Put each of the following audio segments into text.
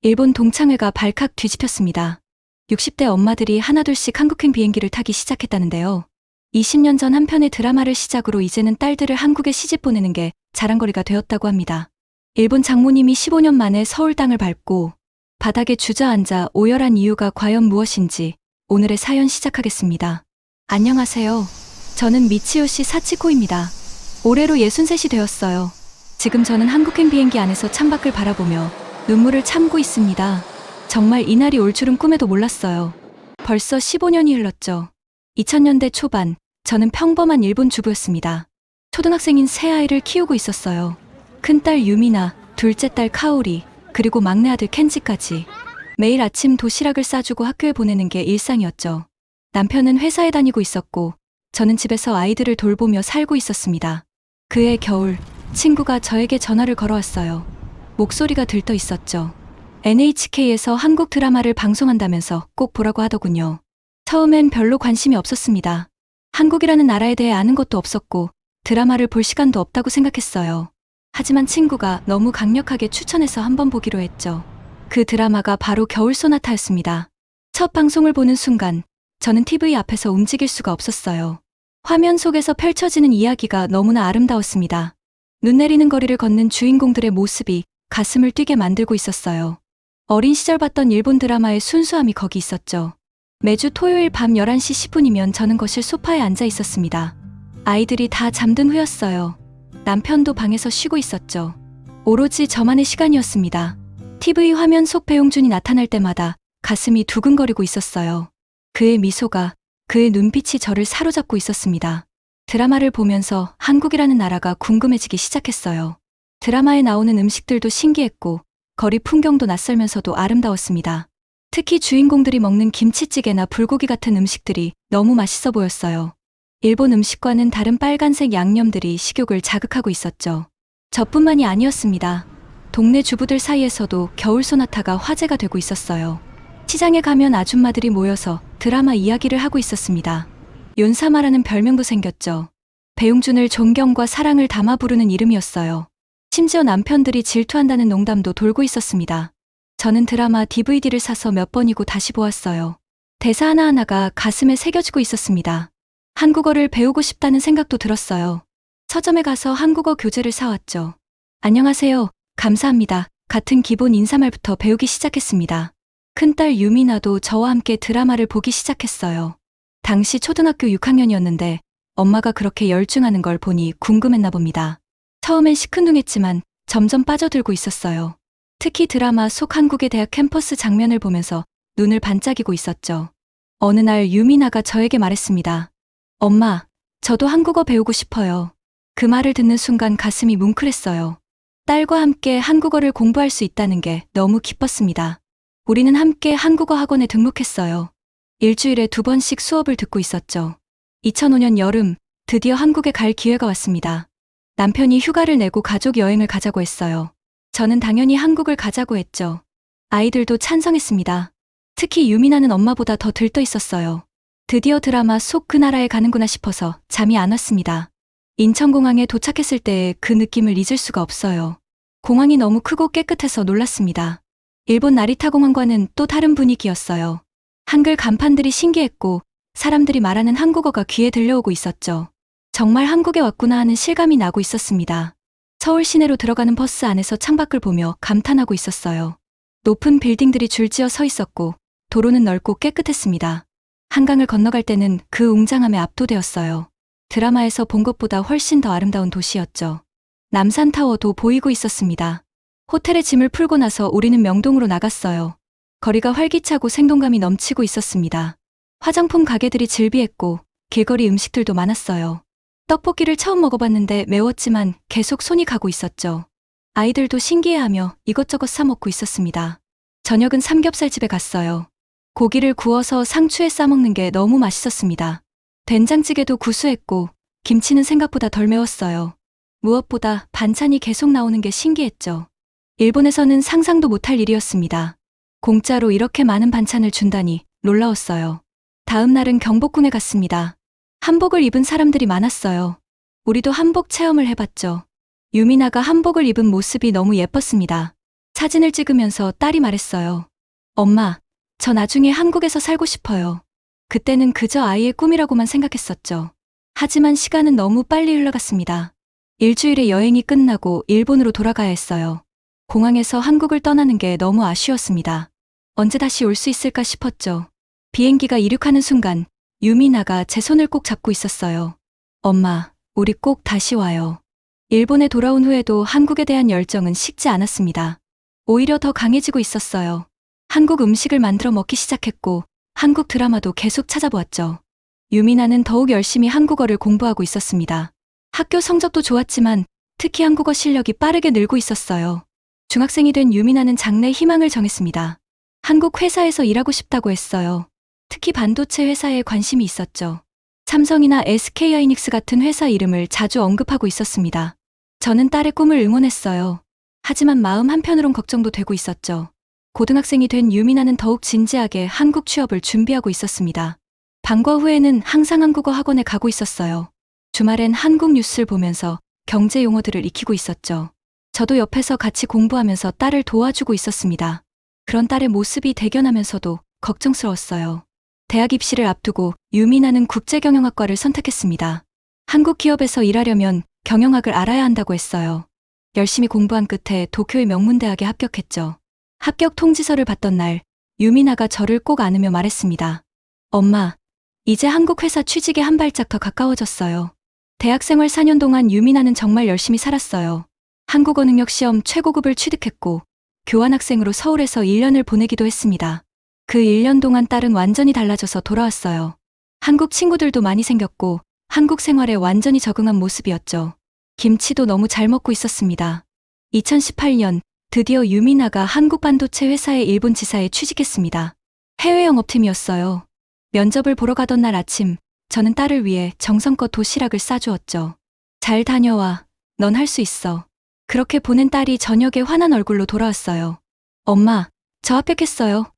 일본 동창회가 발칵 뒤집혔습니다. 60대 엄마들이 하나둘씩 한국행 비행기를 타기 시작했다는데요. 20년 전 한 편의 드라마를 시작으로 이제는 딸들을 한국에 시집 보내는 게 자랑거리가 되었다고 합니다. 일본 장모님이 15년 만에 서울 땅을 밟고 바닥에 주저앉아 오열한 이유가 과연 무엇인지 오늘의 사연 시작하겠습니다. 안녕하세요. 저는 미치요시 사치코입니다. 올해로 63이 되었어요. 지금 저는 한국행 비행기 안에서 창밖을 바라보며 눈물을 참고 있습니다. 정말 이날이 올 줄은 꿈에도 몰랐어요. 벌써 15년이 흘렀죠. 2000년대 초반, 저는 평범한 일본 주부였습니다. 초등학생인 세 아이를 키우고 있었어요. 큰딸 유미나, 둘째 딸 카오리, 그리고 막내 아들 켄지까지. 매일 아침 도시락을 싸주고 학교에 보내는 게 일상이었죠. 남편은 회사에 다니고 있었고, 저는 집에서 아이들을 돌보며 살고 있었습니다. 그해 겨울, 친구가 저에게 전화를 걸어왔어요. 목소리가 들떠 있었죠. NHK에서 한국 드라마를 방송한다면서 꼭 보라고 하더군요. 처음엔 별로 관심이 없었습니다. 한국이라는 나라에 대해 아는 것도 없었고 드라마를 볼 시간도 없다고 생각했어요. 하지만 친구가 너무 강력하게 추천해서 한번 보기로 했죠. 그 드라마가 바로 겨울 소나타였습니다. 첫 방송을 보는 순간 저는 TV 앞에서 움직일 수가 없었어요. 화면 속에서 펼쳐지는 이야기가 너무나 아름다웠습니다. 눈 내리는 거리를 걷는 주인공들의 모습이 가슴을 뛰게 만들고 있었어요. 어린 시절 봤던 일본 드라마의 순수함이 거기 있었죠. 매주 토요일 밤 11시 10분이면 저는 거실 소파에 앉아 있었습니다. 아이들이 다 잠든 후였어요. 남편도 방에서 쉬고 있었죠. 오로지 저만의 시간이었습니다. TV 화면 속 배용준이 나타날 때마다 가슴이 두근거리고 있었어요. 그의 미소가, 그의 눈빛이 저를 사로잡고 있었습니다. 드라마를 보면서 한국이라는 나라가 궁금해지기 시작했어요. 드라마에 나오는 음식들도 신기했고 거리 풍경도 낯설면서도 아름다웠습니다. 특히 주인공들이 먹는 김치찌개나 불고기 같은 음식들이 너무 맛있어 보였어요. 일본 음식과는 다른 빨간색 양념들이 식욕을 자극하고 있었죠. 저뿐만이 아니었습니다. 동네 주부들 사이에서도 겨울 소나타가 화제가 되고 있었어요. 시장에 가면 아줌마들이 모여서 드라마 이야기를 하고 있었습니다. 윤사마라는 별명도 생겼죠. 배용준을 존경과 사랑을 담아 부르는 이름이었어요. 심지어 남편들이 질투한다는 농담도 돌고 있었습니다. 저는 드라마 DVD를 사서 몇 번이고 다시 보았어요. 대사 하나하나가 가슴에 새겨지고 있었습니다. 한국어를 배우고 싶다는 생각도 들었어요. 서점에 가서 한국어 교재를 사왔죠. 안녕하세요, 감사합니다 같은 기본 인사말부터 배우기 시작했습니다. 큰딸 유미나도 저와 함께 드라마를 보기 시작했어요. 당시 초등학교 6학년이었는데 엄마가 그렇게 열중하는 걸 보니 궁금했나 봅니다. 처음엔 시큰둥했지만 점점 빠져들고 있었어요. 특히 드라마 속 한국의 대학 캠퍼스 장면을 보면서 눈을 반짝이고 있었죠. 어느 날 유미나가 저에게 말했습니다. 엄마, 저도 한국어 배우고 싶어요. 그 말을 듣는 순간 가슴이 뭉클했어요. 딸과 함께 한국어를 공부할 수 있다는 게 너무 기뻤습니다. 우리는 함께 한국어 학원에 등록했어요. 일주일에 2번씩 수업을 듣고 있었죠. 2005년 여름, 드디어 한국에 갈 기회가 왔습니다. 남편이 휴가를 내고 가족 여행을 가자고 했어요. 저는 당연히 한국을 가자고 했죠. 아이들도 찬성했습니다. 특히 유미나는 엄마보다 더 들떠 있었어요. 드디어 드라마 속 그 나라에 가는구나 싶어서 잠이 안 왔습니다. 인천공항에 도착했을 때의 그 느낌을 잊을 수가 없어요. 공항이 너무 크고 깨끗해서 놀랐습니다. 일본 나리타 공항과는 또 다른 분위기였어요. 한글 간판들이 신기했고 사람들이 말하는 한국어가 귀에 들려오고 있었죠. 정말 한국에 왔구나 하는 실감이 나고 있었습니다. 서울 시내로 들어가는 버스 안에서 창밖을 보며 감탄하고 있었어요. 높은 빌딩들이 줄지어 서 있었고 도로는 넓고 깨끗했습니다. 한강을 건너갈 때는 그 웅장함에 압도되었어요. 드라마에서 본 것보다 훨씬 더 아름다운 도시였죠. 남산타워도 보이고 있었습니다. 호텔에 짐을 풀고 나서 우리는 명동으로 나갔어요. 거리가 활기차고 생동감이 넘치고 있었습니다. 화장품 가게들이 즐비했고 길거리 음식들도 많았어요. 떡볶이를 처음 먹어봤는데 매웠지만 계속 손이 가고 있었죠. 아이들도 신기해하며 이것저것 사 먹고 있었습니다. 저녁은 삼겹살집에 갔어요. 고기를 구워서 상추에 싸먹는 게 너무 맛있었습니다. 된장찌개도 구수했고 김치는 생각보다 덜 매웠어요. 무엇보다 반찬이 계속 나오는 게 신기했죠. 일본에서는 상상도 못할 일이었습니다. 공짜로 이렇게 많은 반찬을 준다니 놀라웠어요. 다음 날은 경복궁에 갔습니다. 한복을 입은 사람들이 많았어요. 우리도 한복 체험을 해봤죠. 유미나가 한복을 입은 모습이 너무 예뻤습니다. 사진을 찍으면서 딸이 말했어요. 엄마, 저 나중에 한국에서 살고 싶어요. 그때는 그저 아이의 꿈이라고만 생각했었죠. 하지만 시간은 너무 빨리 흘러갔습니다. 일주일의 여행이 끝나고 일본으로 돌아가야 했어요. 공항에서 한국을 떠나는 게 너무 아쉬웠습니다. 언제 다시 올 수 있을까 싶었죠. 비행기가 이륙하는 순간 유미나가 제 손을 꼭 잡고 있었어요. 엄마, 우리 꼭 다시 와요. 일본에 돌아온 후에도 한국에 대한 열정은 식지 않았습니다. 오히려 더 강해지고 있었어요. 한국 음식을 만들어 먹기 시작했고 한국 드라마도 계속 찾아보았죠. 유미나는 더욱 열심히 한국어를 공부하고 있었습니다. 학교 성적도 좋았지만 특히 한국어 실력이 빠르게 늘고 있었어요. 중학생이 된 유미나는 장래 희망을 정했습니다. 한국 회사에서 일하고 싶다고 했어요. 특히 반도체 회사에 관심이 있었죠. 삼성이나 SK하이닉스 같은 회사 이름을 자주 언급하고 있었습니다. 저는 딸의 꿈을 응원했어요. 하지만 마음 한편으론 걱정도 되고 있었죠. 고등학생이 된 유미나는 더욱 진지하게 한국 취업을 준비하고 있었습니다. 방과 후에는 항상 한국어 학원에 가고 있었어요. 주말엔 한국 뉴스를 보면서 경제 용어들을 익히고 있었죠. 저도 옆에서 같이 공부하면서 딸을 도와주고 있었습니다. 그런 딸의 모습이 대견하면서도 걱정스러웠어요. 대학 입시를 앞두고 유미나는 국제경영학과를 선택했습니다. 한국 기업에서 일하려면 경영학을 알아야 한다고 했어요. 열심히 공부한 끝에 도쿄의 명문대학에 합격했죠. 합격 통지서를 받던 날 유미나가 저를 꼭 안으며 말했습니다. 엄마, 이제 한국 회사 취직에 한 발짝 더 가까워졌어요. 대학생활 4년 동안 유미나는 정말 열심히 살았어요. 한국어 능력 시험 최고급을 취득했고 교환학생으로 서울에서 1년을 보내기도 했습니다. 그 1년 동안 딸은 완전히 달라져서 돌아왔어요. 한국 친구들도 많이 생겼고 한국 생활에 완전히 적응한 모습이었죠. 김치도 너무 잘 먹고 있었습니다. 2018년 드디어 유미나가 한국 반도체 회사의 일본 지사에 취직했습니다. 해외 영업팀이었어요. 면접을 보러 가던 날 아침, 저는 딸을 위해 정성껏 도시락을 싸주었죠. 잘 다녀와. 넌 할 수 있어. 그렇게 보낸 딸이 저녁에 환한 얼굴로 돌아왔어요. 엄마, 저 합격했어요.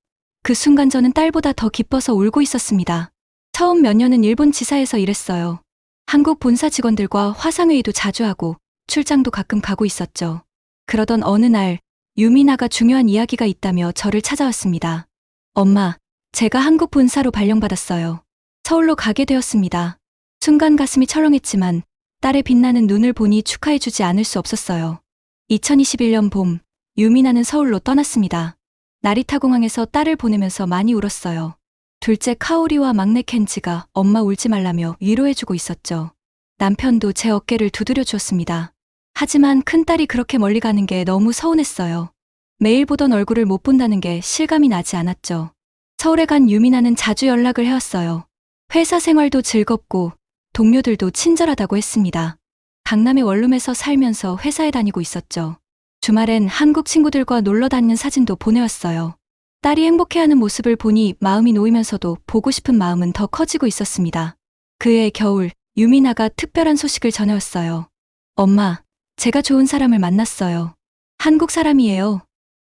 그 순간 저는 딸보다 더 기뻐서 울고 있었습니다. 처음 몇 년은 일본 지사에서 일했어요. 한국 본사 직원들과 화상회의도 자주 하고 출장도 가끔 가고 있었죠. 그러던 어느 날 유미나가 중요한 이야기가 있다며 저를 찾아왔습니다. 엄마, 제가 한국 본사로 발령받았어요. 서울로 가게 되었습니다. 순간 가슴이 철렁했지만 딸의 빛나는 눈을 보니 축하해주지 않을 수 없었어요. 2021년 봄, 유미나는 서울로 떠났습니다. 나리타 공항에서 딸을 보내면서 많이 울었어요. 둘째 카오리와 막내 켄지가 엄마 울지 말라며 위로해주고 있었죠. 남편도 제 어깨를 두드려 주었습니다. 하지만 큰딸이 그렇게 멀리 가는 게 너무 서운했어요. 매일 보던 얼굴을 못 본다는 게 실감이 나지 않았죠. 서울에 간 유미나는 자주 연락을 해왔어요. 회사 생활도 즐겁고 동료들도 친절하다고 했습니다. 강남의 원룸에서 살면서 회사에 다니고 있었죠. 주말엔 한국 친구들과 놀러 다니는 사진도 보내왔어요. 딸이 행복해하는 모습을 보니 마음이 놓이면서도 보고 싶은 마음은 더 커지고 있었습니다. 그해 겨울, 유미나가 특별한 소식을 전해왔어요. 엄마, 제가 좋은 사람을 만났어요. 한국 사람이에요.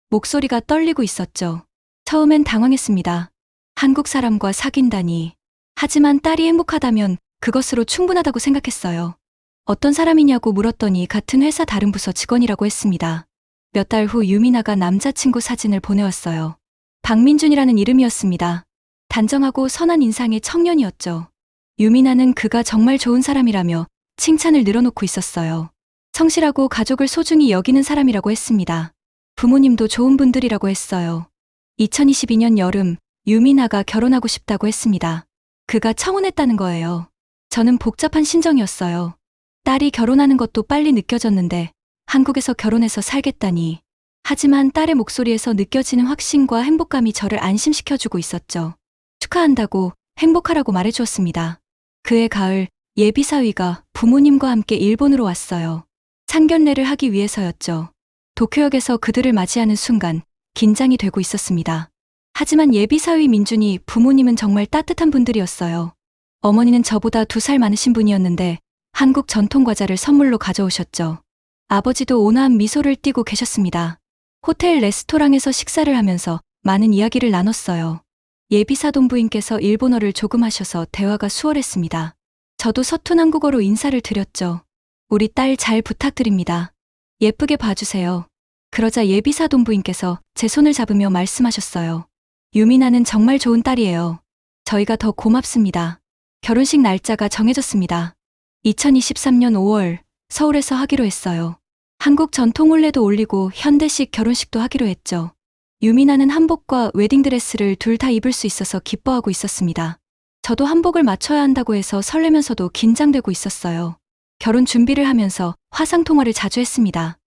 목소리가 떨리고 있었죠. 처음엔 당황했습니다. 한국 사람과 사귄다니. 하지만 딸이 행복하다면 그것으로 충분하다고 생각했어요. 어떤 사람이냐고 물었더니 같은 회사 다른 부서 직원이라고 했습니다. 몇 달 후 유미나가 남자친구 사진을 보내왔어요. 박민준이라는 이름이었습니다. 단정하고 선한 인상의 청년이었죠. 유미나는 그가 정말 좋은 사람이라며 칭찬을 늘어놓고 있었어요. 성실하고 가족을 소중히 여기는 사람이라고 했습니다. 부모님도 좋은 분들이라고 했어요. 2022년 여름, 유미나가 결혼하고 싶다고 했습니다. 그가 청혼했다는 거예요. 저는 복잡한 심정이었어요. 딸이 결혼하는 것도 빨리 느껴졌는데 한국에서 결혼해서 살겠다니. 하지만 딸의 목소리에서 느껴지는 확신과 행복감이 저를 안심시켜주고 있었죠. 축하한다고, 행복하라고 말해주었습니다. 그해 가을, 예비사위가 부모님과 함께 일본으로 왔어요. 상견례를 하기 위해서였죠. 도쿄역에서 그들을 맞이하는 순간 긴장이 되고 있었습니다. 하지만 예비사위 민준이 부모님은 정말 따뜻한 분들이었어요. 어머니는 저보다 2살 많으신 분이었는데 한국 전통 과자를 선물로 가져오셨죠. 아버지도 온화한 미소를 띠고 계셨습니다. 호텔 레스토랑에서 식사를 하면서 많은 이야기를 나눴어요. 예비사돈부인께서 일본어를 조금 하셔서 대화가 수월했습니다. 저도 서툰 한국어로 인사를 드렸죠. 우리 딸 잘 부탁드립니다. 예쁘게 봐주세요. 그러자 예비사돈부인께서 제 손을 잡으며 말씀하셨어요. 유미나는 정말 좋은 딸이에요. 저희가 더 고맙습니다. 결혼식 날짜가 정해졌습니다. 2023년 5월 서울에서 하기로 했어요. 한국 전통 혼례도 올리고 현대식 결혼식도 하기로 했죠. 유미나는 한복과 웨딩드레스를 둘 다 입을 수 있어서 기뻐하고 있었습니다. 저도 한복을 맞춰야 한다고 해서 설레면서도 긴장되고 있었어요. 결혼 준비를 하면서 화상통화를 자주 했습니다.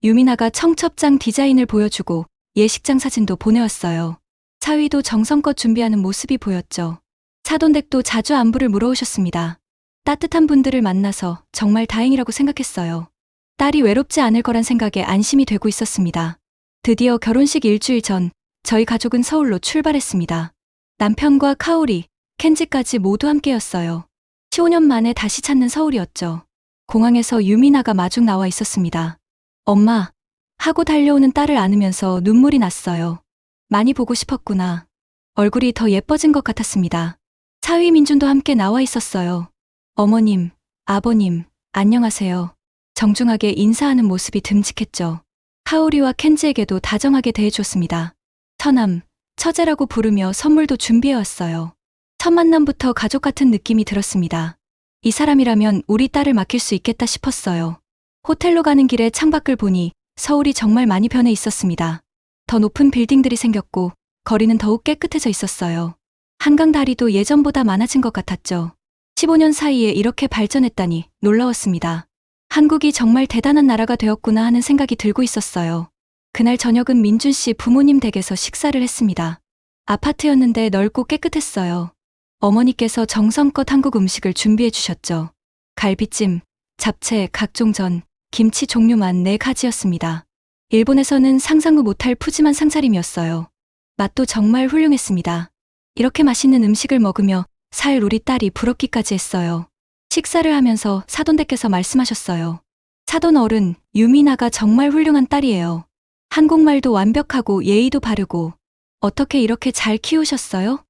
유미나가 청첩장 디자인을 보여주고 예식장 사진도 보내왔어요. 사위도 정성껏 준비하는 모습이 보였죠. 사돈댁도 자주 안부를 물어오셨습니다. 따뜻한 분들을 만나서 정말 다행이라고 생각했어요. 딸이 외롭지 않을 거란 생각에 안심이 되고 있었습니다. 드디어 결혼식 일주일 전 저희 가족은 서울로 출발했습니다. 남편과 카오리, 켄지까지 모두 함께였어요. 15년 만에 다시 찾는 서울이었죠. 공항에서 유미나가 마중 나와 있었습니다. 엄마, 하고 달려오는 딸을 안으면서 눈물이 났어요. 많이 보고 싶었구나. 얼굴이 더 예뻐진 것 같았습니다. 사위 민준도 함께 나와 있었어요. 어머님, 아버님, 안녕하세요. 정중하게 인사하는 모습이 듬직했죠. 카오리와 켄지에게도 다정하게 대해줬습니다. 처남, 처제라고 부르며 선물도 준비해왔어요. 첫 만남부터 가족 같은 느낌이 들었습니다. 이 사람이라면 우리 딸을 맡길 수 있겠다 싶었어요. 호텔로 가는 길에 창밖을 보니 서울이 정말 많이 변해 있었습니다. 더 높은 빌딩들이 생겼고 거리는 더욱 깨끗해져 있었어요. 한강 다리도 예전보다 많아진 것 같았죠. 15년 사이에 이렇게 발전했다니 놀라웠습니다. 한국이 정말 대단한 나라가 되었구나 하는 생각이 들고 있었어요. 그날 저녁은 민준 씨 부모님 댁에서 식사를 했습니다. 아파트였는데 넓고 깨끗했어요. 어머니께서 정성껏 한국 음식을 준비해 주셨죠. 갈비찜, 잡채, 각종 전, 김치 종류만 4가지였습니다. 일본에서는 상상도 못할 푸짐한 상차림이었어요. 맛도 정말 훌륭했습니다. 이렇게 맛있는 음식을 먹으며 살 우리 딸이 부럽기까지 했어요. 식사를 하면서 사돈댁께서 말씀하셨어요. 사돈 어른, 유미나가 정말 훌륭한 딸이에요. 한국말도 완벽하고 예의도 바르고 어떻게 이렇게 잘 키우셨어요?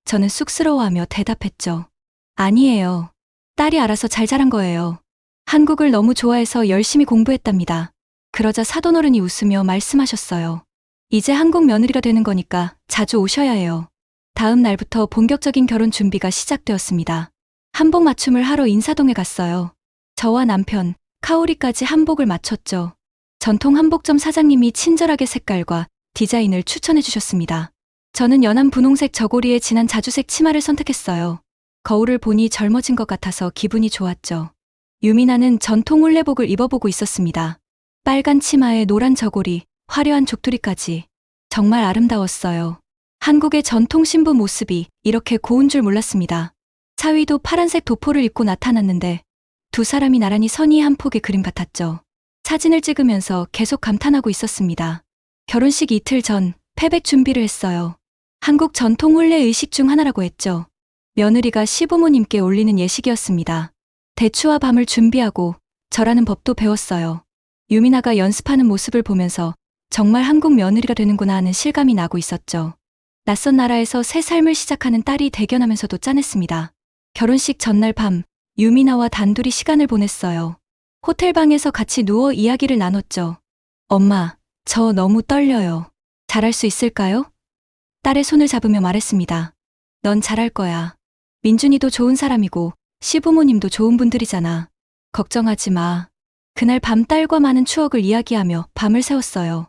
저는 쑥스러워하며 대답했죠. 아니에요. 딸이 알아서 잘 자란 거예요. 한국을 너무 좋아해서 열심히 공부했답니다. 그러자 사돈어른이 웃으며 말씀하셨어요. 이제 한국 며느리가 되는 거니까 자주 오셔야 해요. 다음 날부터 본격적인 결혼 준비가 시작되었습니다. 한복 맞춤을 하러 인사동에 갔어요. 저와 남편, 카오리까지 한복을 맞췄죠. 전통 한복점 사장님이 친절하게 색깔과 디자인을 추천해 주셨습니다. 저는 연한 분홍색 저고리에 진한 자주색 치마를 선택했어요. 거울을 보니 젊어진 것 같아서 기분이 좋았죠. 유미나는 전통 혼례복을 입어보고 있었습니다. 빨간 치마에 노란 저고리, 화려한 족두리까지. 정말 아름다웠어요. 한국의 전통 신부 모습이 이렇게 고운 줄 몰랐습니다. 사위도 파란색 도포를 입고 나타났는데 두 사람이 나란히 선의 한 폭의 그림 같았죠. 사진을 찍으면서 계속 감탄하고 있었습니다. 결혼식 이틀 전 패백 준비를 했어요. 한국 전통 혼례 의식 중 하나라고 했죠. 며느리가 시부모님께 올리는 예식이었습니다. 대추와 밤을 준비하고 절하는 법도 배웠어요. 유미나가 연습하는 모습을 보면서 정말 한국 며느리가 되는구나 하는 실감이 나고 있었죠. 낯선 나라에서 새 삶을 시작하는 딸이 대견하면서도 짠했습니다. 결혼식 전날 밤 유미나와 단둘이 시간을 보냈어요. 호텔방에서 같이 누워 이야기를 나눴죠. 엄마, 저 너무 떨려요. 잘할 수 있을까요? 딸의 손을 잡으며 말했습니다. 넌 잘할 거야. 민준이도 좋은 사람이고 시부모님도 좋은 분들이잖아. 걱정하지 마. 그날 밤 딸과 많은 추억을 이야기하며 밤을 새웠어요.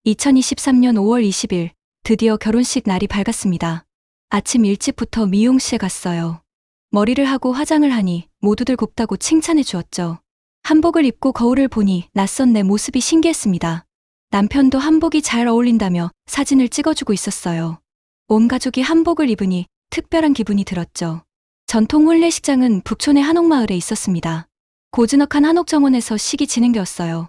2023년 5월 20일 드디어 결혼식 날이 밝았습니다. 아침 일찍부터 미용실에 갔어요. 머리를 하고 화장을 하니 모두들 곱다고 칭찬해 주었죠. 한복을 입고 거울을 보니 낯선 내 모습이 신기했습니다. 남편도 한복이 잘 어울린다며 사진을 찍어주고 있었어요. 온 가족이 한복을 입으니 특별한 기분이 들었죠. 전통 혼례식장은 북촌의 한옥마을에 있었습니다. 고즈넉한 한옥정원에서 식이 진행되었어요.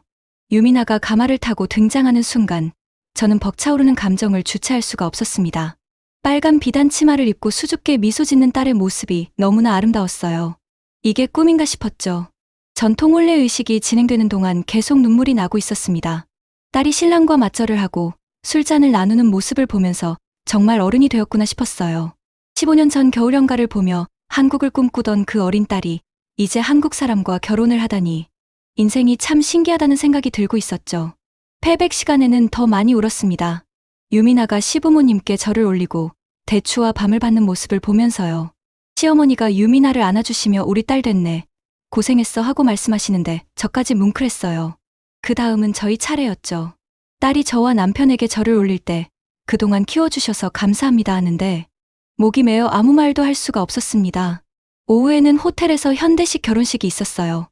유미나가 가마를 타고 등장하는 순간 저는 벅차오르는 감정을 주체할 수가 없었습니다. 빨간 비단 치마를 입고 수줍게 미소 짓는 딸의 모습이 너무나 아름다웠어요. 이게 꿈인가 싶었죠. 전통 혼례 의식이 진행되는 동안 계속 눈물이 나고 있었습니다. 딸이 신랑과 맞절을 하고 술잔을 나누는 모습을 보면서 정말 어른이 되었구나 싶었어요. 15년 전 겨울연가를 보며 한국을 꿈꾸던 그 어린 딸이 이제 한국 사람과 결혼을 하다니 인생이 참 신기하다는 생각이 들고 있었죠. 패백 시간에는 더 많이 울었습니다. 유미나가 시부모님께 절을 올리고 대추와 밤을 받는 모습을 보면서요. 시어머니가 유미나를 안아주시며 우리 딸 됐네. 고생했어 하고 말씀하시는데 저까지 뭉클했어요. 그 다음은 저희 차례였죠. 딸이 저와 남편에게 절을 올릴 때 그동안 키워주셔서 감사합니다 하는데 목이 메어 아무 말도 할 수가 없었습니다. 오후에는 호텔에서 현대식 결혼식이 있었어요.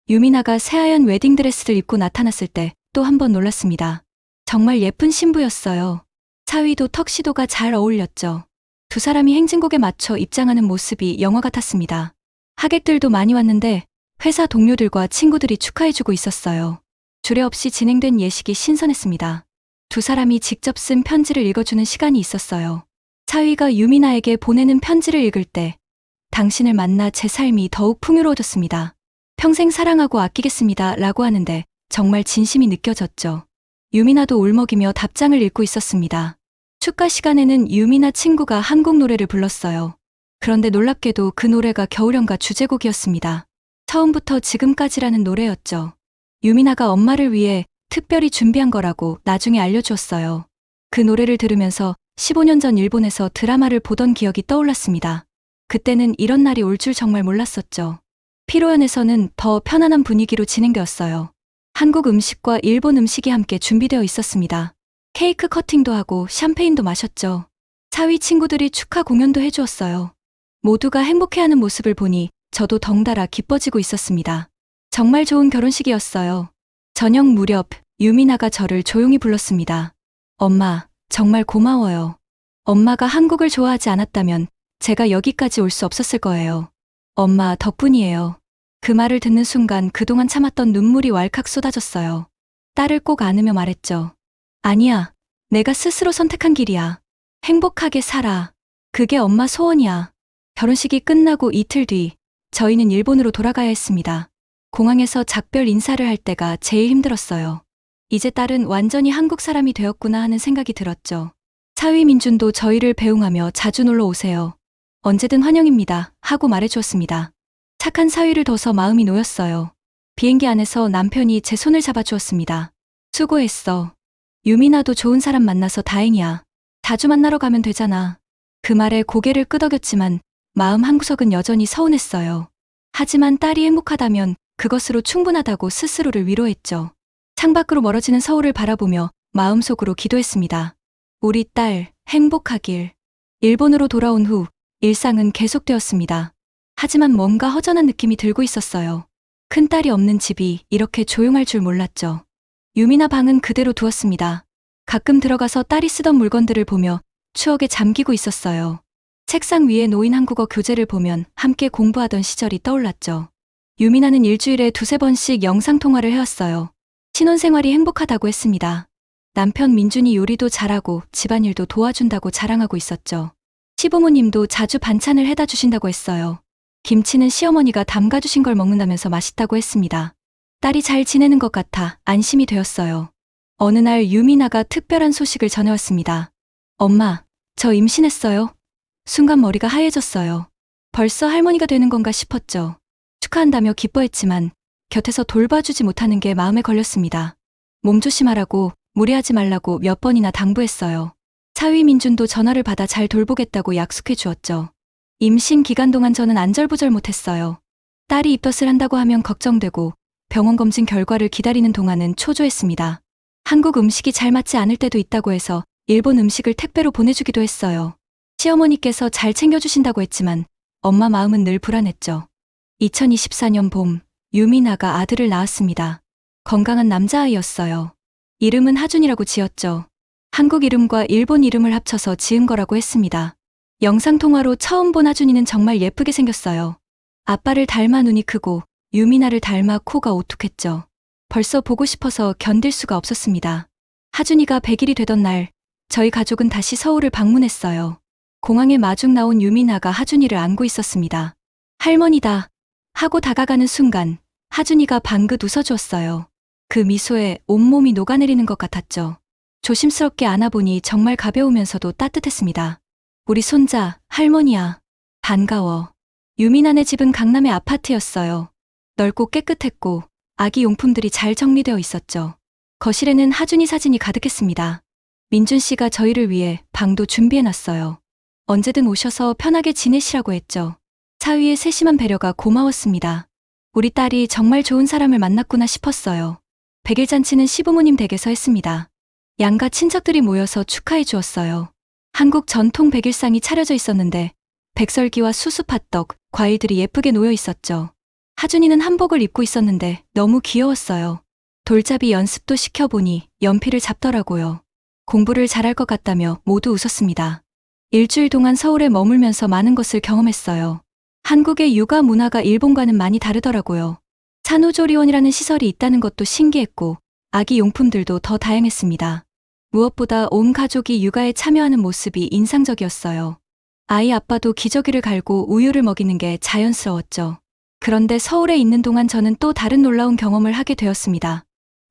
유미나가 새하얀 웨딩드레스를 입고 나타났을 때 또 한 번 놀랐습니다. 정말 예쁜 신부였어요. 사위도 턱시도가 잘 어울렸죠. 두 사람이 행진곡에 맞춰 입장하는 모습이 영화 같았습니다. 하객들도 많이 왔는데 회사 동료들과 친구들이 축하해주고 있었어요. 주례 없이 진행된 예식이 신선했습니다. 두 사람이 직접 쓴 편지를 읽어주는 시간이 있었어요. 사위가 유미나에게 보내는 편지를 읽을 때 당신을 만나 제 삶이 더욱 풍요로워졌습니다. 평생 사랑하고 아끼겠습니다 라고 하는데 정말 진심이 느껴졌죠. 유미나도 울먹이며 답장을 읽고 있었습니다. 축가 시간에는 유미나 친구가 한국 노래를 불렀어요. 그런데 놀랍게도 그 노래가 겨울연가 주제곡이었습니다. 처음부터 지금까지라는 노래였죠. 유미나가 엄마를 위해 특별히 준비한 거라고 나중에 알려주었어요. 그 노래를 들으면서 15년 전 일본에서 드라마를 보던 기억이 떠올랐습니다. 그때는 이런 날이 올 줄 정말 몰랐었죠. 피로연에서는 더 편안한 분위기로 진행되었어요. 한국 음식과 일본 음식이 함께 준비되어 있었습니다. 케이크 커팅도 하고 샴페인도 마셨죠. 사위 친구들이 축하 공연도 해주었어요. 모두가 행복해하는 모습을 보니 저도 덩달아 기뻐지고 있었습니다. 정말 좋은 결혼식이었어요. 저녁 무렵 유미나가 저를 조용히 불렀습니다. 엄마, 정말 고마워요. 엄마가 한국을 좋아하지 않았다면 제가 여기까지 올 수 없었을 거예요. 엄마 덕분이에요. 그 말을 듣는 순간 그동안 참았던 눈물이 왈칵 쏟아졌어요. 딸을 꼭 안으며 말했죠. 아니야, 내가 스스로 선택한 길이야. 행복하게 살아. 그게 엄마 소원이야. 결혼식이 끝나고 이틀 뒤 저희는 일본으로 돌아가야 했습니다. 공항에서 작별 인사를 할 때가 제일 힘들었어요. 이제 딸은 완전히 한국 사람이 되었구나 하는 생각이 들었죠. 사위 민준도 저희를 배웅하며 자주 놀러 오세요. 언제든 환영입니다 하고 말해주었습니다. 착한 사위를 둬서 마음이 놓였어요. 비행기 안에서 남편이 제 손을 잡아주었습니다. 수고했어. 유미나도 좋은 사람 만나서 다행이야. 자주 만나러 가면 되잖아. 그 말에 고개를 끄덕였지만 마음 한구석은 여전히 서운했어요. 하지만 딸이 행복하다면 그것으로 충분하다고 스스로를 위로했죠. 창밖으로 멀어지는 서울을 바라보며 마음속으로 기도했습니다. 우리 딸 행복하길. 일본으로 돌아온 후 일상은 계속되었습니다. 하지만 뭔가 허전한 느낌이 들고 있었어요. 큰딸이 없는 집이 이렇게 조용할 줄 몰랐죠. 유미나 방은 그대로 두었습니다. 가끔 들어가서 딸이 쓰던 물건들을 보며 추억에 잠기고 있었어요. 책상 위에 놓인 한국어 교재를 보면 함께 공부하던 시절이 떠올랐죠. 유미나는 일주일에 두세 번씩 영상통화를 해왔어요. 신혼생활이 행복하다고 했습니다. 남편 민준이 요리도 잘하고 집안일도 도와준다고 자랑하고 있었죠. 시부모님도 자주 반찬을 해다 주신다고 했어요. 김치는 시어머니가 담가주신 걸 먹는다면서 맛있다고 했습니다. 딸이 잘 지내는 것 같아 안심이 되었어요. 어느 날 유미나가 특별한 소식을 전해왔습니다. 엄마, 저 임신했어요. 순간 머리가 하얘졌어요. 벌써 할머니가 되는 건가 싶었죠. 축하한다며 기뻐했지만 곁에서 돌봐주지 못하는 게 마음에 걸렸습니다. 몸 조심하라고 무리하지 말라고 몇 번이나 당부했어요. 사위 민준도 전화를 받아 잘 돌보겠다고 약속해 주었죠. 임신 기간 동안 저는 안절부절 못했어요. 딸이 입덧을 한다고 하면 걱정되고 병원 검진 결과를 기다리는 동안은 초조했습니다. 한국 음식이 잘 맞지 않을 때도 있다고 해서 일본 음식을 택배로 보내주기도 했어요. 시어머니께서 잘 챙겨주신다고 했지만 엄마 마음은 늘 불안했죠. 2024년 봄, 유미나가 아들을 낳았습니다. 건강한 남자아이였어요. 이름은 하준이라고 지었죠. 한국 이름과 일본 이름을 합쳐서 지은 거라고 했습니다. 영상통화로 처음 본 하준이는 정말 예쁘게 생겼어요. 아빠를 닮아 눈이 크고 유미나를 닮아 코가 오뚝했죠. 벌써 보고 싶어서 견딜 수가 없었습니다. 하준이가 100일이 되던 날, 저희 가족은 다시 서울을 방문했어요. 공항에 마중 나온 유미나가 하준이를 안고 있었습니다. 할머니다 하고 다가가는 순간 하준이가 방긋 웃어주었어요. 그 미소에 온몸이 녹아내리는 것 같았죠. 조심스럽게 안아보니 정말 가벼우면서도 따뜻했습니다. 우리 손자, 할머니야. 반가워. 유미나네 집은 강남의 아파트였어요. 넓고 깨끗했고 아기 용품들이 잘 정리되어 있었죠. 거실에는 하준이 사진이 가득했습니다. 민준 씨가 저희를 위해 방도 준비해놨어요. 언제든 오셔서 편하게 지내시라고 했죠. 사위의 세심한 배려가 고마웠습니다. 우리 딸이 정말 좋은 사람을 만났구나 싶었어요. 백일잔치는 시부모님 댁에서 했습니다. 양가 친척들이 모여서 축하해 주었어요. 한국 전통 백일상이 차려져 있었는데 백설기와 수수팥떡, 과일들이 예쁘게 놓여 있었죠. 하준이는 한복을 입고 있었는데 너무 귀여웠어요. 돌잡이 연습도 시켜보니 연필을 잡더라고요. 공부를 잘할 것 같다며 모두 웃었습니다. 일주일 동안 서울에 머물면서 많은 것을 경험했어요. 한국의 육아 문화가 일본과는 많이 다르더라고요. 산후조리원이라는 시설이 있다는 것도 신기했고 아기 용품들도 더 다양했습니다. 무엇보다 온 가족이 육아에 참여하는 모습이 인상적이었어요. 아이 아빠도 기저귀를 갈고 우유를 먹이는 게 자연스러웠죠. 그런데 서울에 있는 동안 저는 또 다른 놀라운 경험을 하게 되었습니다.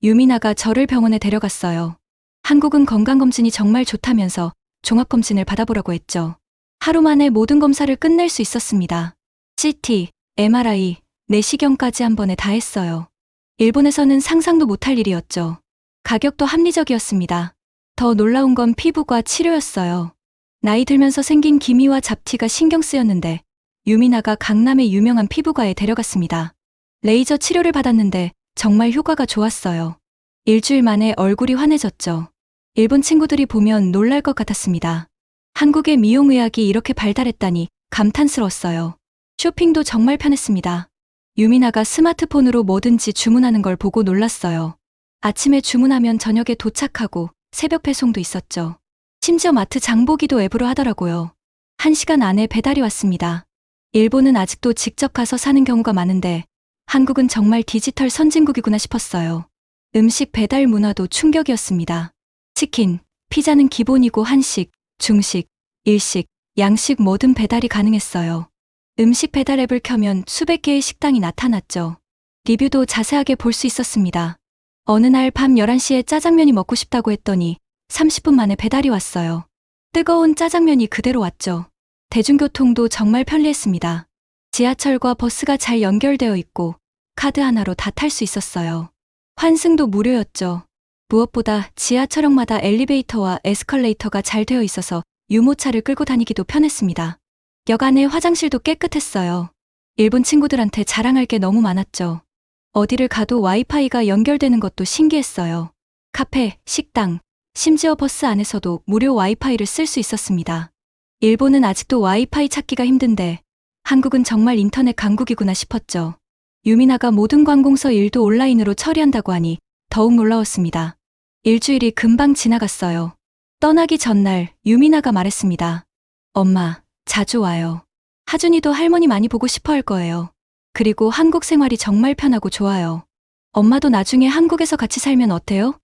유미나가 저를 병원에 데려갔어요. 한국은 건강검진이 정말 좋다면서 종합검진을 받아보라고 했죠. 하루 만에 모든 검사를 끝낼 수 있었습니다. CT, MRI, 내시경까지 한 번에 다 했어요. 일본에서는 상상도 못할 일이었죠. 가격도 합리적이었습니다. 더 놀라운 건 피부과 치료였어요. 나이 들면서 생긴 기미와 잡티가 신경 쓰였는데 유미나가 강남의 유명한 피부과에 데려갔습니다. 레이저 치료를 받았는데 정말 효과가 좋았어요. 일주일 만에 얼굴이 환해졌죠. 일본 친구들이 보면 놀랄 것 같았습니다. 한국의 미용의학이 이렇게 발달했다니 감탄스러웠어요. 쇼핑도 정말 편했습니다. 유미나가 스마트폰으로 뭐든지 주문하는 걸 보고 놀랐어요. 아침에 주문하면 저녁에 도착하고 새벽 배송도 있었죠. 심지어 마트 장보기도 앱으로 하더라고요. 1시간 안에 배달이 왔습니다. 일본은 아직도 직접 가서 사는 경우가 많은데 한국은 정말 디지털 선진국이구나 싶었어요. 음식 배달 문화도 충격이었습니다. 치킨, 피자는 기본이고 한식, 중식, 일식, 양식 뭐든 배달이 가능했어요. 음식 배달 앱을 켜면 수백 개의 식당이 나타났죠. 리뷰도 자세하게 볼 수 있었습니다. 어느 날 밤 11시에 짜장면이 먹고 싶다고 했더니 30분 만에 배달이 왔어요. 뜨거운 짜장면이 그대로 왔죠. 대중교통도 정말 편리했습니다. 지하철과 버스가 잘 연결되어 있고 카드 하나로 다 탈 수 있었어요. 환승도 무료였죠. 무엇보다 지하철역마다 엘리베이터와 에스컬레이터가 잘 되어 있어서 유모차를 끌고 다니기도 편했습니다. 역 안에 화장실도 깨끗했어요. 일본 친구들한테 자랑할 게 너무 많았죠. 어디를 가도 와이파이가 연결되는 것도 신기했어요. 카페, 식당, 심지어 버스 안에서도 무료 와이파이를 쓸 수 있었습니다. 일본은 아직도 와이파이 찾기가 힘든데 한국은 정말 인터넷 강국이구나 싶었죠. 유미나가 모든 관공서 일도 온라인으로 처리한다고 하니 더욱 놀라웠습니다. 일주일이 금방 지나갔어요. 떠나기 전날 유미나가 말했습니다. 엄마, 자주 와요. 하준이도 할머니 많이 보고 싶어 할 거예요. 그리고 한국 생활이 정말 편하고 좋아요. 엄마도 나중에 한국에서 같이 살면 어때요?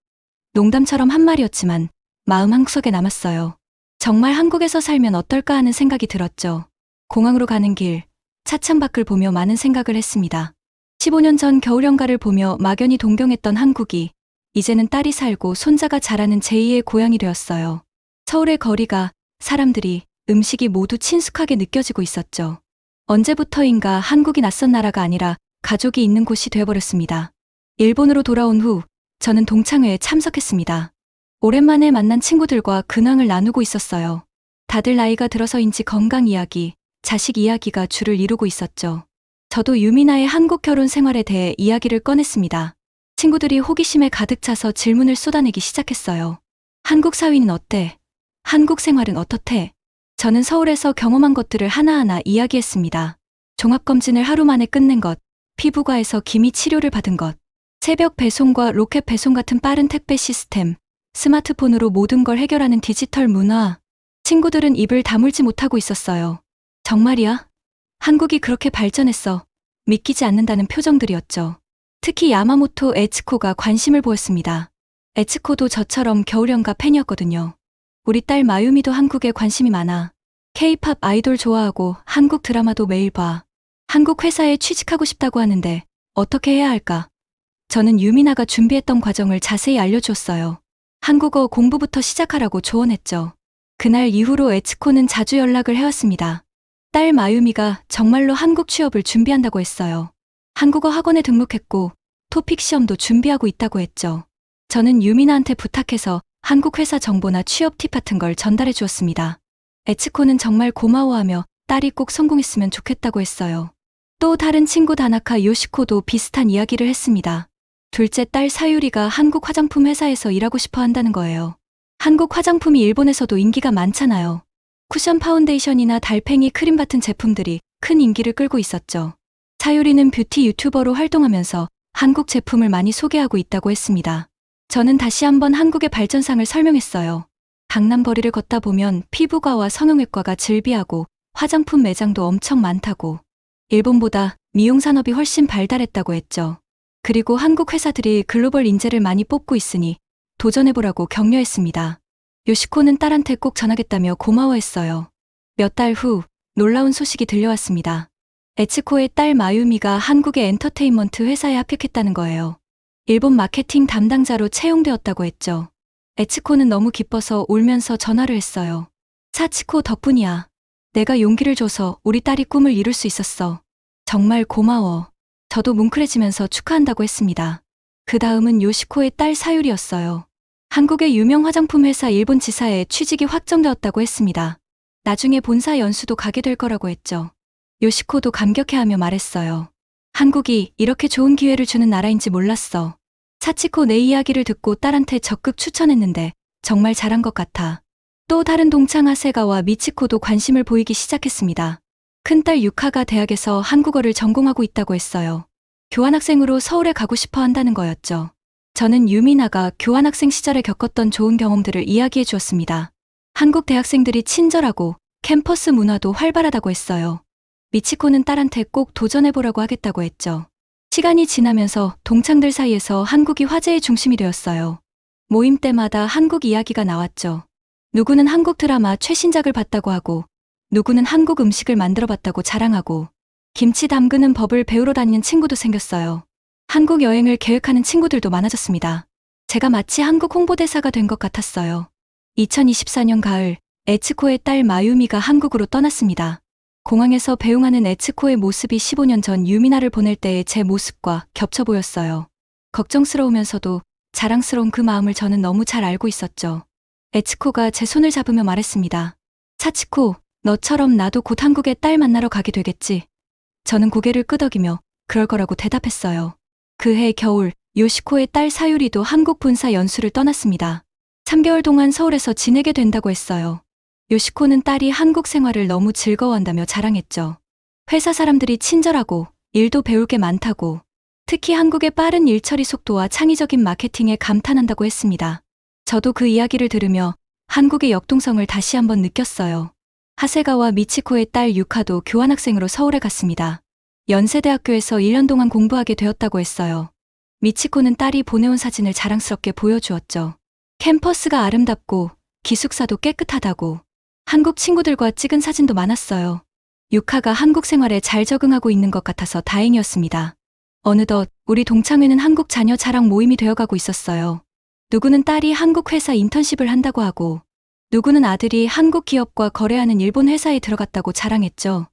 농담처럼 한 말이었지만 마음 한구석에 남았어요. 정말 한국에서 살면 어떨까 하는 생각이 들었죠. 공항으로 가는 길, 차창 밖을 보며 많은 생각을 했습니다. 15년 전 겨울연가를 보며 막연히 동경했던 한국이 이제는 딸이 살고 손자가 자라는 제2의 고향이 되었어요. 서울의 거리가, 사람들이, 음식이 모두 친숙하게 느껴지고 있었죠. 언제부터인가 한국이 낯선 나라가 아니라 가족이 있는 곳이 되어버렸습니다. 일본으로 돌아온 후 저는 동창회에 참석했습니다. 오랜만에 만난 친구들과 근황을 나누고 있었어요. 다들 나이가 들어서인지 건강 이야기, 자식 이야기가 주를 이루고 있었죠. 저도 유미나의 한국 결혼 생활에 대해 이야기를 꺼냈습니다. 친구들이 호기심에 가득 차서 질문을 쏟아내기 시작했어요. 한국 사위는 어때? 한국 생활은 어떻대? 저는 서울에서 경험한 것들을 하나하나 이야기했습니다. 종합검진을 하루 만에 끝낸 것, 피부과에서 기미 치료를 받은 것, 새벽 배송과 로켓 배송 같은 빠른 택배 시스템, 스마트폰으로 모든 걸 해결하는 디지털 문화. 친구들은 입을 다물지 못하고 있었어요. 정말이야? 한국이 그렇게 발전했어. 믿기지 않는다는 표정들이었죠. 특히 야마모토 에츠코가 관심을 보였습니다. 에츠코도 저처럼 겨울연가 팬이었거든요. 우리 딸 마유미도 한국에 관심이 많아. K-팝 아이돌 좋아하고 한국 드라마도 매일 봐. 한국 회사에 취직하고 싶다고 하는데 어떻게 해야 할까? 저는 유미나가 준비했던 과정을 자세히 알려주었어요. 한국어 공부부터 시작하라고 조언했죠. 그날 이후로 에츠코는 자주 연락을 해왔습니다. 딸 마유미가 정말로 한국 취업을 준비한다고 했어요. 한국어 학원에 등록했고 토픽 시험도 준비하고 있다고 했죠. 저는 유미나한테 부탁해서 한국 회사 정보나 취업 팁 같은 걸 전달해 주었습니다. 에츠코는 정말 고마워하며 딸이 꼭 성공했으면 좋겠다고 했어요. 또 다른 친구 다나카 요시코도 비슷한 이야기를 했습니다. 둘째 딸 사유리가 한국 화장품 회사에서 일하고 싶어 한다는 거예요. 한국 화장품이 일본에서도 인기가 많잖아요. 쿠션 파운데이션이나 달팽이 크림 같은 제품들이 큰 인기를 끌고 있었죠. 사유리는 뷰티 유튜버로 활동하면서 한국 제품을 많이 소개하고 있다고 했습니다. 저는 다시 한번 한국의 발전상을 설명했어요. 강남 거리를 걷다 보면 피부과와 성형외과가 즐비하고 화장품 매장도 엄청 많다고. 일본보다 미용 산업이 훨씬 발달했다고 했죠. 그리고 한국 회사들이 글로벌 인재를 많이 뽑고 있으니 도전해보라고 격려했습니다. 요시코는 딸한테 꼭 전하겠다며 고마워했어요. 몇 달 후 놀라운 소식이 들려왔습니다. 에츠코의 딸 마유미가 한국의 엔터테인먼트 회사에 합격했다는 거예요. 일본 마케팅 담당자로 채용되었다고 했죠. 에츠코는 너무 기뻐서 울면서 전화를 했어요. 사치코 덕분이야. 내가 용기를 줘서 우리 딸이 꿈을 이룰 수 있었어. 정말 고마워. 저도 뭉클해지면서 축하한다고 했습니다. 그 다음은 요시코의 딸 사유리였어요. 한국의 유명 화장품 회사 일본 지사에 취직이 확정되었다고 했습니다. 나중에 본사 연수도 가게 될 거라고 했죠. 요시코도 감격해하며 말했어요. 한국이 이렇게 좋은 기회를 주는 나라인지 몰랐어. 사치코 내 이야기를 듣고 딸한테 적극 추천했는데 정말 잘한 것 같아. 또 다른 동창 하세가와 미치코도 관심을 보이기 시작했습니다. 큰딸 유카가 대학에서 한국어를 전공하고 있다고 했어요. 교환학생으로 서울에 가고 싶어 한다는 거였죠. 저는 유미나가 교환학생 시절에 겪었던 좋은 경험들을 이야기해 주었습니다. 한국 대학생들이 친절하고 캠퍼스 문화도 활발하다고 했어요. 미치코는 딸한테 꼭 도전해보라고 하겠다고 했죠. 시간이 지나면서 동창들 사이에서 한국이 화제의 중심이 되었어요. 모임 때마다 한국 이야기가 나왔죠. 누구는 한국 드라마 최신작을 봤다고 하고, 누구는 한국 음식을 만들어봤다고 자랑하고, 김치 담그는 법을 배우러 다니는 친구도 생겼어요. 한국 여행을 계획하는 친구들도 많아졌습니다. 제가 마치 한국 홍보대사가 된 것 같았어요. 2024년 가을, 에츠코의 딸 마유미가 한국으로 떠났습니다. 공항에서 배웅하는 에츠코의 모습이 15년 전 유미나를 보낼 때의 제 모습과 겹쳐 보였어요. 걱정스러우면서도 자랑스러운 그 마음을 저는 너무 잘 알고 있었죠. 에츠코가 제 손을 잡으며 말했습니다. 사치코, 너처럼 나도 곧 한국에 딸 만나러 가게 되겠지. 저는 고개를 끄덕이며 그럴 거라고 대답했어요. 그해 겨울, 요시코의 딸 사유리도 한국 본사 연수를 떠났습니다. 3개월 동안 서울에서 지내게 된다고 했어요. 요시코는 딸이 한국 생활을 너무 즐거워한다며 자랑했죠. 회사 사람들이 친절하고 일도 배울 게 많다고, 특히 한국의 빠른 일처리 속도와 창의적인 마케팅에 감탄한다고 했습니다. 저도 그 이야기를 들으며 한국의 역동성을 다시 한번 느꼈어요. 하세가와 미치코의 딸 유카도 교환학생으로 서울에 갔습니다. 연세대학교에서 1년 동안 공부하게 되었다고 했어요. 미치코는 딸이 보내온 사진을 자랑스럽게 보여주었죠. 캠퍼스가 아름답고 기숙사도 깨끗하다고, 한국 친구들과 찍은 사진도 많았어요. 유카가 한국 생활에 잘 적응하고 있는 것 같아서 다행이었습니다. 어느덧 우리 동창회는 한국 자녀 자랑 모임이 되어가고 있었어요. 누구는 딸이 한국 회사 인턴십을 한다고 하고, 누구는 아들이 한국 기업과 거래하는 일본 회사에 들어갔다고 자랑했죠.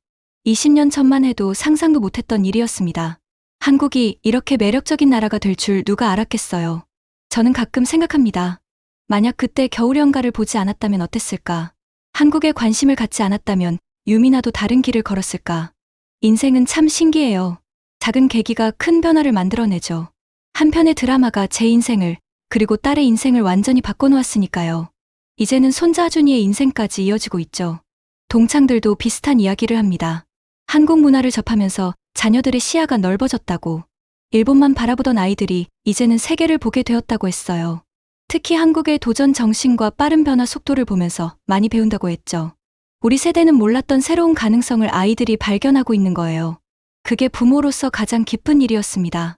20년 전만 해도 상상도 못했던 일이었습니다. 한국이 이렇게 매력적인 나라가 될 줄 누가 알았겠어요. 저는 가끔 생각합니다. 만약 그때 겨울연가를 보지 않았다면 어땠을까? 한국에 관심을 갖지 않았다면 유미나도 다른 길을 걸었을까? 인생은 참 신기해요. 작은 계기가 큰 변화를 만들어내죠. 한 편의 드라마가 제 인생을, 그리고 딸의 인생을 완전히 바꿔놓았으니까요. 이제는 손자 준이의 인생까지 이어지고 있죠. 동창들도 비슷한 이야기를 합니다. 한국 문화를 접하면서 자녀들의 시야가 넓어졌다고, 일본만 바라보던 아이들이 이제는 세계를 보게 되었다고 했어요. 특히 한국의 도전 정신과 빠른 변화 속도를 보면서 많이 배운다고 했죠. 우리 세대는 몰랐던 새로운 가능성을 아이들이 발견하고 있는 거예요. 그게 부모로서 가장 기쁜 일이었습니다.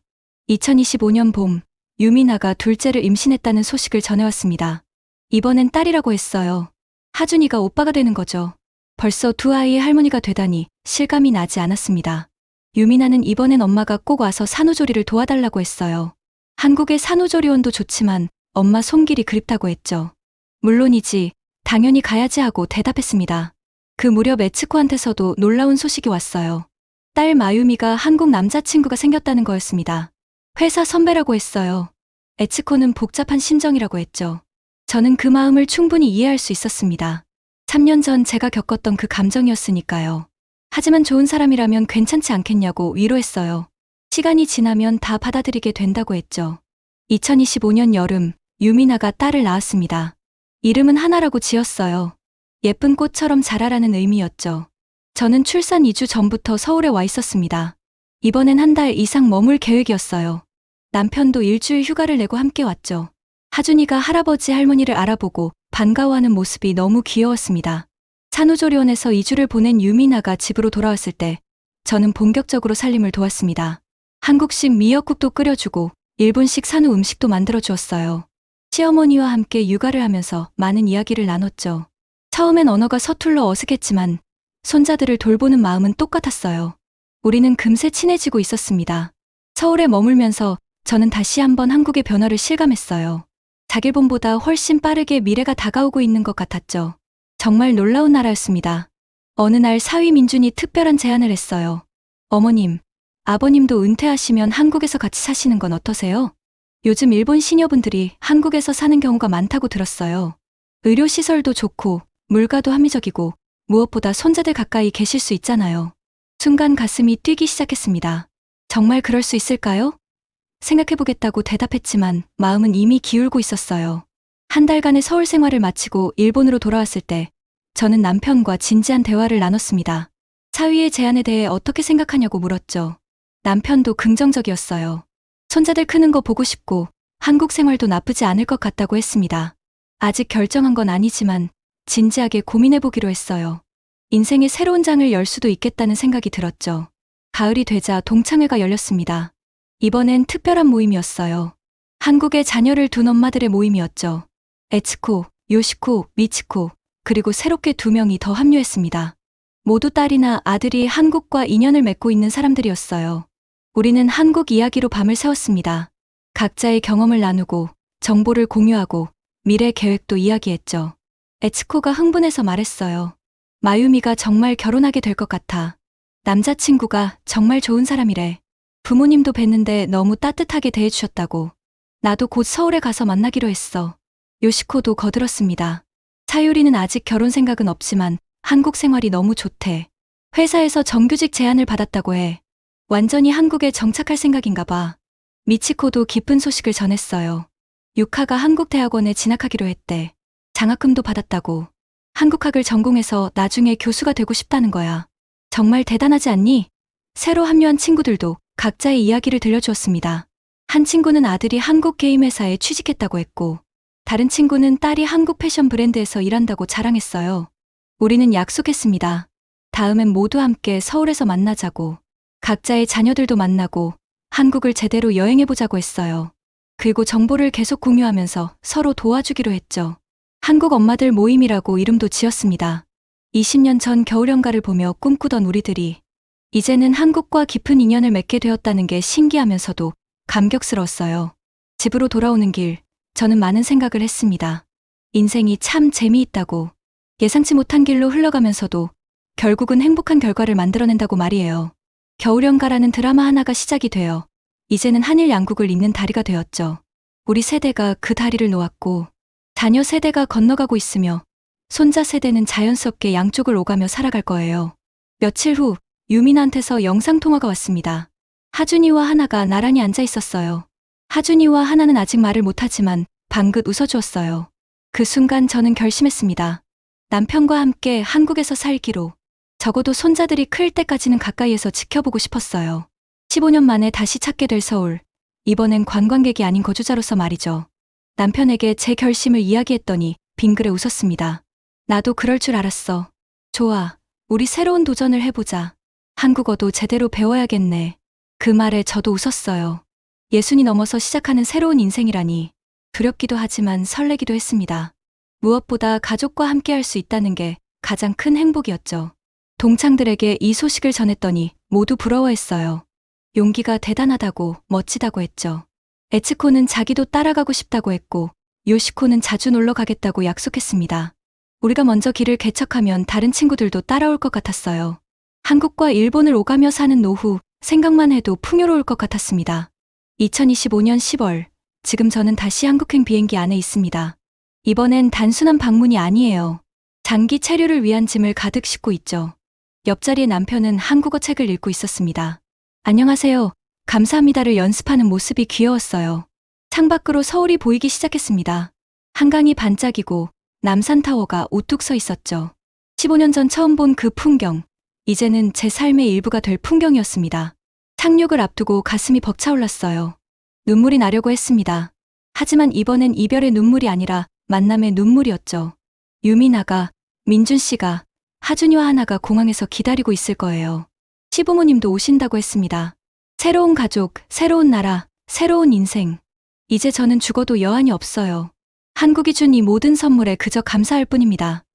2025년 봄, 유미나가 둘째를 임신했다는 소식을 전해왔습니다. 이번엔 딸이라고 했어요. 하준이가 오빠가 되는 거죠. 벌써 두 아이의 할머니가 되다니 실감이 나지 않았습니다. 유미나는 이번엔 엄마가 꼭 와서 산후조리를 도와달라고 했어요. 한국의 산후조리원도 좋지만 엄마 손길이 그립다고 했죠. 물론이지, 당연히 가야지 하고 대답했습니다. 그 무렵 에츠코한테서도 놀라운 소식이 왔어요. 딸 마유미가 한국 남자친구가 생겼다는 거였습니다. 회사 선배라고 했어요. 에츠코는 복잡한 심정이라고 했죠. 저는 그 마음을 충분히 이해할 수 있었습니다. 3년 전 제가 겪었던 그 감정이었으니까요. 하지만 좋은 사람이라면 괜찮지 않겠냐고 위로했어요. 시간이 지나면 다 받아들이게 된다고 했죠. 2025년 여름, 유미나가 딸을 낳았습니다. 이름은 하나라고 지었어요. 예쁜 꽃처럼 자라라는 의미였죠. 저는 출산 2주 전부터 서울에 와 있었습니다. 이번엔 한 달 이상 머물 계획이었어요. 남편도 일주일 휴가를 내고 함께 왔죠. 하준이가 할아버지 할머니를 알아보고 반가워하는 모습이 너무 귀여웠습니다. 산후조리원에서 2주를 보낸 유미나가 집으로 돌아왔을 때 저는 본격적으로 살림을 도왔습니다. 한국식 미역국도 끓여주고 일본식 산후 음식도 만들어 주었어요. 시어머니와 함께 육아를 하면서 많은 이야기를 나눴죠. 처음엔 언어가 서툴러 어색했지만 손자들을 돌보는 마음은 똑같았어요. 우리는 금세 친해지고 있었습니다. 서울에 머물면서 저는 다시 한번 한국의 변화를 실감했어요. 자길본보다 훨씬 빠르게 미래가 다가오고 있는 것 같았죠. 정말 놀라운 나라였습니다. 어느 날 사위 민준이 특별한 제안을 했어요. 어머님, 아버님도 은퇴하시면 한국에서 같이 사시는 건 어떠세요? 요즘 일본 시녀분들이 한국에서 사는 경우가 많다고 들었어요. 의료시설도 좋고 물가도 합리적이고 무엇보다 손자들 가까이 계실 수 있잖아요. 순간 가슴이 뛰기 시작했습니다. 정말 그럴 수 있을까요? 생각해보겠다고 대답했지만 마음은 이미 기울고 있었어요. 한 달간의 서울 생활을 마치고 일본으로 돌아왔을 때 저는 남편과 진지한 대화를 나눴습니다. 사위의 제안에 대해 어떻게 생각하냐고 물었죠. 남편도 긍정적이었어요. 손자들 크는 거 보고 싶고 한국 생활도 나쁘지 않을 것 같다고 했습니다. 아직 결정한 건 아니지만 진지하게 고민해보기로 했어요. 인생의 새로운 장을 열 수도 있겠다는 생각이 들었죠. 가을이 되자 동창회가 열렸습니다. 이번엔 특별한 모임이었어요. 한국에 자녀를 둔 엄마들의 모임이었죠. 에츠코, 요시코, 미치코, 그리고 새롭게 2명이 더 합류했습니다. 모두 딸이나 아들이 한국과 인연을 맺고 있는 사람들이었어요. 우리는 한국 이야기로 밤을 새웠습니다. 각자의 경험을 나누고 정보를 공유하고 미래 계획도 이야기했죠. 에츠코가 흥분해서 말했어요. 마유미가 정말 결혼하게 될 것 같아. 남자친구가 정말 좋은 사람이래. 부모님도 뵀는데 너무 따뜻하게 대해주셨다고. 나도 곧 서울에 가서 만나기로 했어. 요시코도 거들었습니다. 사유리는 아직 결혼 생각은 없지만 한국 생활이 너무 좋대. 회사에서 정규직 제안을 받았다고 해. 완전히 한국에 정착할 생각인가 봐. 미치코도 기쁜 소식을 전했어요. 유카가 한국대학원에 진학하기로 했대. 장학금도 받았다고. 한국학을 전공해서 나중에 교수가 되고 싶다는 거야. 정말 대단하지 않니? 새로 합류한 친구들도 각자의 이야기를 들려주었습니다. 한 친구는 아들이 한국 게임 회사에 취직했다고 했고, 다른 친구는 딸이 한국 패션 브랜드에서 일한다고 자랑했어요. 우리는 약속했습니다. 다음엔 모두 함께 서울에서 만나자고. 각자의 자녀들도 만나고 한국을 제대로 여행해보자고 했어요. 그리고 정보를 계속 공유하면서 서로 도와주기로 했죠. 한국 엄마들 모임이라고 이름도 지었습니다. 20년 전 겨울연가를 보며 꿈꾸던 우리들이 이제는 한국과 깊은 인연을 맺게 되었다는 게 신기하면서도 감격스러웠어요. 집으로 돌아오는 길, 저는 많은 생각을 했습니다. 인생이 참 재미있다고. 예상치 못한 길로 흘러가면서도 결국은 행복한 결과를 만들어낸다고 말이에요. 겨울연가라는 드라마 하나가 시작이 되어 이제는 한일 양국을 잇는 다리가 되었죠. 우리 세대가 그 다리를 놓았고 자녀 세대가 건너가고 있으며 손자 세대는 자연스럽게 양쪽을 오가며 살아갈 거예요. 며칠 후 유민한테서 영상통화가 왔습니다. 하준이와 하나가 나란히 앉아 있었어요. 하준이와 하나는 아직 말을 못하지만 방긋 웃어주었어요. 그 순간 저는 결심했습니다. 남편과 함께 한국에서 살기로. 적어도 손자들이 클 때까지는 가까이에서 지켜보고 싶었어요. 15년 만에 다시 찾게 될 서울. 이번엔 관광객이 아닌 거주자로서 말이죠. 남편에게 제 결심을 이야기했더니 빙그레 웃었습니다. 나도 그럴 줄 알았어. 좋아. 우리 새로운 도전을 해보자. 한국어도 제대로 배워야겠네. 그 말에 저도 웃었어요. 60이 넘어서 시작하는 새로운 인생이라니. 두렵기도 하지만 설레기도 했습니다. 무엇보다 가족과 함께 할 수 있다는 게 가장 큰 행복이었죠. 동창들에게 이 소식을 전했더니 모두 부러워했어요. 용기가 대단하다고 멋지다고 했죠. 에츠코는 자기도 따라가고 싶다고 했고 요시코는 자주 놀러 가겠다고 약속했습니다. 우리가 먼저 길을 개척하면 다른 친구들도 따라올 것 같았어요. 한국과 일본을 오가며 사는 노후 생각만 해도 풍요로울 것 같았습니다. 2025년 10월 지금 저는 다시 한국행 비행기 안에 있습니다. 이번엔 단순한 방문이 아니에요. 장기 체류를 위한 짐을 가득 싣고 있죠. 옆자리에 남편은 한국어 책을 읽고 있었습니다. 안녕하세요. 감사합니다를 연습하는 모습이 귀여웠어요. 창밖으로 서울이 보이기 시작했습니다. 한강이 반짝이고 남산타워가 우뚝 서 있었죠. 15년 전 처음 본 그 풍경, 이제는 제 삶의 일부가 될 풍경이었습니다. 착륙을 앞두고 가슴이 벅차올랐어요. 눈물이 나려고 했습니다. 하지만 이번엔 이별의 눈물이 아니라 만남의 눈물이었죠. 유민아가, 민준 씨가, 하준이와 하나가 공항에서 기다리고 있을 거예요. 시부모님도 오신다고 했습니다. 새로운 가족, 새로운 나라, 새로운 인생. 이제 저는 죽어도 여한이 없어요. 한국이 준 이 모든 선물에 그저 감사할 뿐입니다.